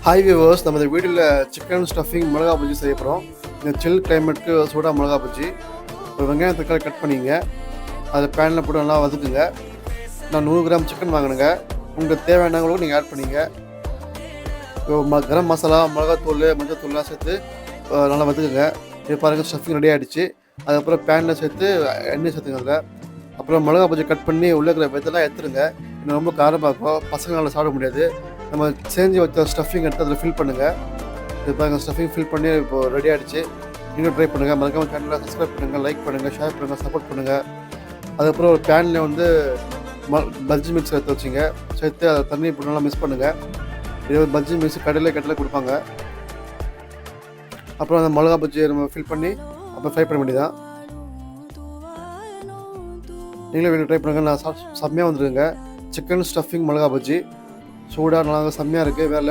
Hi viewers, நம்ம இந்த வீடியோவில் சிக்கன் ஸ்டஃபிங் மிளகா பஜ்ஜி செய்ய போகிறோம். இந்த சில் கிளைமேட்டுக்கு சூடாக மிளகா பஜ்ஜி. ஒரு வெங்காயம் தக்காளி கட் பண்ணிங்க, அதை பேனில் போட்டு நல்லா வதக்குங்க. நான் 100 கிராம் சிக்கன் வாங்கினுங்க. உங்களுக்கு தேவையானவங்களும் நீங்கள் ஆட் பண்ணிங்க. கரம் மசாலா, மிளகாத்தூள், மஞ்சத்தூள்லாம் சேர்த்து நல்லா வதக்குங்க. இது பாருங்கள், ஸ்டஃபிங் ரெடி ஆகிடுச்சு. அதுக்கப்புறம் பேனில் சேர்த்து எண்ணெய் சேர்த்துங்க. அதில் அப்புறம் மிளகா பஜ்ஜி கட் பண்ணி உள்ளே இருக்கிற வெத்தெல்லாம் எடுத்துருங்க. இன்னும் ரொம்ப காரமாக இருக்கும், பசங்களால் சாப்பிட முடியாது. நம்ம செஞ்சு வச்ச ஸ்டஃபிங் எடுத்து அதில் ஃபில் பண்ணுங்கள். இது பாருங்கள், ஸ்டஃபிங் ஃபில் பண்ணி இப்போது ரெடி ஆகிடுச்சு. நீங்களும் ட்ரை பண்ணுங்கள். மறக்காம சேனலில் சப்ஸ்கிரைப் பண்ணுங்கள், லைக் பண்ணுங்கள், ஷேர் பண்ணுங்கள், சப்போர்ட் பண்ணுங்கள். அதுக்கப்புறம் ஒரு பேனில் வந்து பஜ்ஜி மிக்ஸ் எடுத்து வச்சிங்க, சேர்த்து அதை தண்ணி போட்டு நல்லா மிக்ஸ் பண்ணுங்கள். இது பஜ்ஜி மிக்ஸ் கடையில் கொடுப்பாங்க. அப்புறம் அந்த மிளகா பஜ்ஜியை நம்ம ஃபில் பண்ணி அப்புறம் ஃப்ரை பண்ண வேண்டியதான். நீங்களும் வீடியோ ட்ரை பண்ணுங்கள். நான் செம்மையாக வந்துருங்க. சிக்கன் ஸ்டஃபிங் மிளகா பஜ்ஜி சூடாக நல்லா செம்மையாக இருக்குது. வேறு